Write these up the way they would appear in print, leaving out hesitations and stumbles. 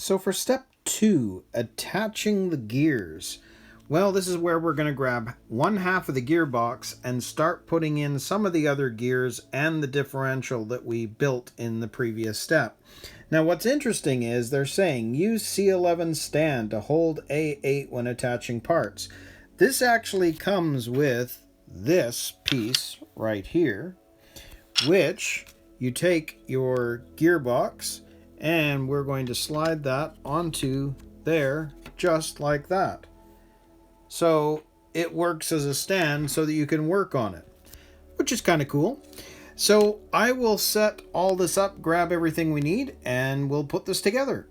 So for step 2, attaching the gears. Well, this is where we're going to grab one half of the gearbox and start putting in some of the other gears and the differential that we built in the previous step. Now what's interesting is they're saying use C11 stand to hold A8 when attaching parts. This actually comes with this piece right here, which you take your gearbox and we're going to slide that onto there just like that. So it works as a stand so that you can work on it, which is kind of cool. So I will set all this up, grab everything we need, and we'll put this together.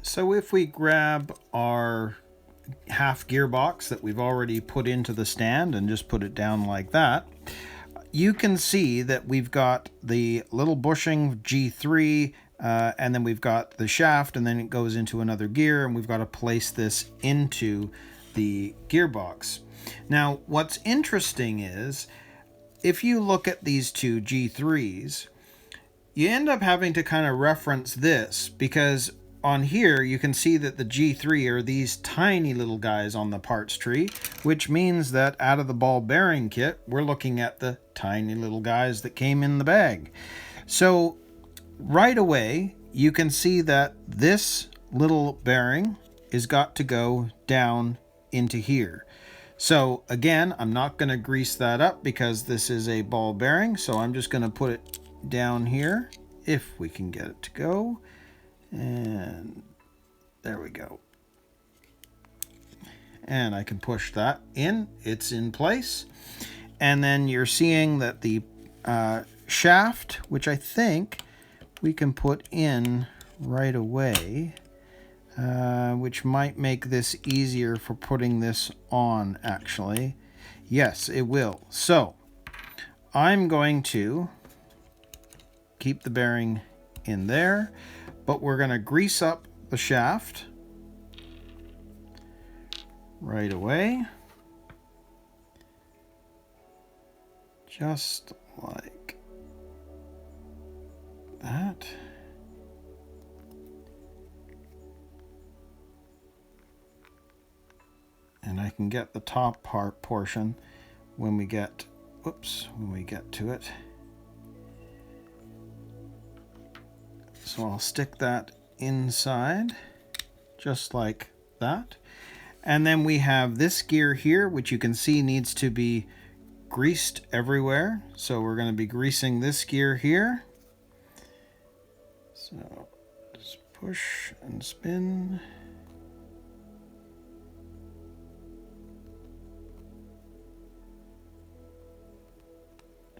So if we grab our half gearbox that we've already put into the stand and just put it down like that, you can see that we've got the little bushing G3, and then we've got the shaft, and then it goes into another gear, and we've got to place this into the gearbox. Now what's interesting is if you look at these two G3s, you end up having to kind of reference this, because on here you can see that the G3 are these tiny little guys on the parts tree, which means that out of the ball bearing kit we're looking at the tiny little guys that came in the bag. So right away you can see that this little bearing is got to go down into here. So again, I'm not going to grease that up because this is a ball bearing, so I'm just going to put it down here if we can get it to go. And there we go. And I can push that in. It's in place. And then you're seeing that the shaft, which I think we can put in right away, which might make this easier for putting this on, actually. Yes, it will. So I'm going to keep the bearing in there, but we're going to grease up the shaft right away, just like that. And I can get the top portion when we get, when we get to it. So I'll stick that inside just like that. And then we have this gear here, which you can see needs to be greased everywhere. So we're going to be greasing this gear here. So just push and spin.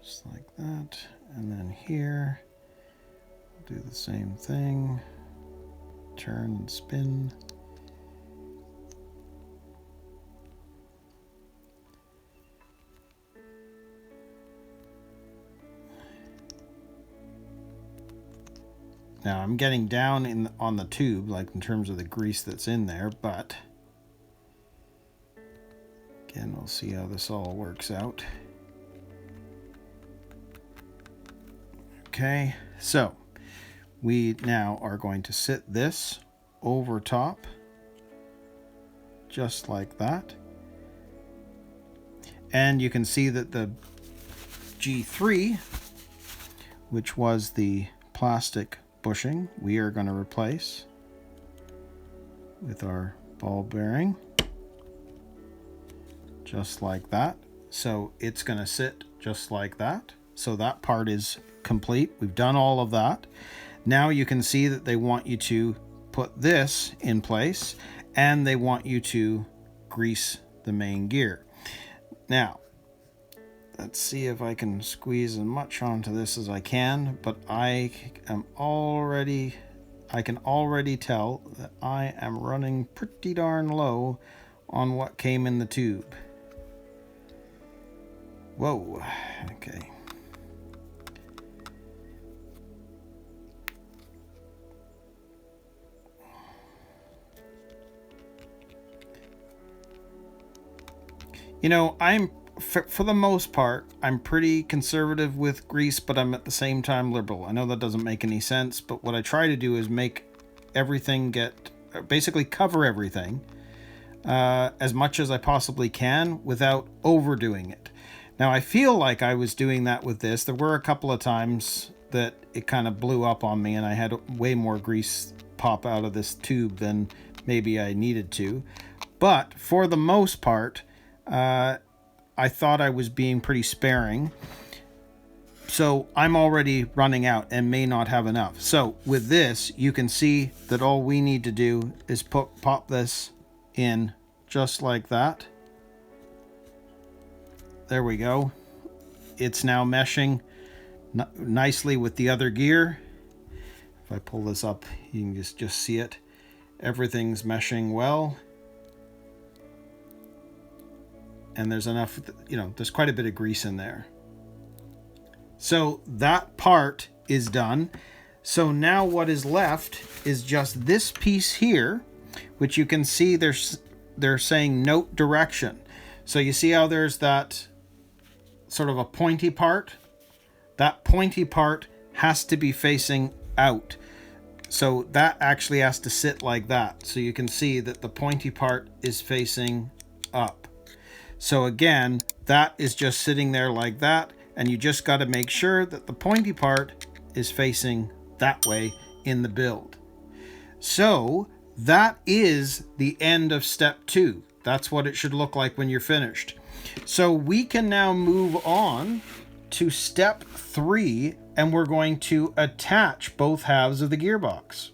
Just like that. And then here, do the same thing, turn and spin. Now I'm getting down on the tube, like in terms of the grease that's in there, but again, we'll see how this all works out. Okay, so we now are going to sit this over top, just like that. And you can see that the G3, which was the plastic bushing, we are going to replace with our ball bearing, just like that. So it's going to sit just like that. So that part is complete. We've done all of that. Now you can see that they want you to put this in place and they want you to grease the main gear. Now, let's see if I can squeeze as much onto this as I can, but I can already tell that I am running pretty darn low on what came in the tube. Whoa, okay. You know, for the most part, I'm pretty conservative with grease, but I'm at the same time liberal. I know that doesn't make any sense, but what I try to do is make everything basically cover everything as much as I possibly can without overdoing it. Now, I feel like I was doing that with this. There were a couple of times that it kind of blew up on me and I had way more grease pop out of this tube than maybe I needed to. But for the most part, I thought I was being pretty sparing. So I'm already running out and may not have enough. So with this, you can see that all we need to do is pop this in just like that. There we go. It's now meshing nicely with the other gear. If I pull this up, you can just see it. Everything's meshing well. And there's enough, you know, there's quite a bit of grease in there. So that part is done. So now what is left is just this piece here, which you can see they're saying note direction. So you see how there's that sort of a pointy part? That pointy part has to be facing out. So that actually has to sit like that. So you can see that the pointy part is facing up. So again, that is just sitting there like that, and you just got to make sure that the pointy part is facing that way in the build. So that is the end of step 2. That's what it should look like when you're finished. So we can now move on to step 3, and we're going to attach both halves of the gearbox.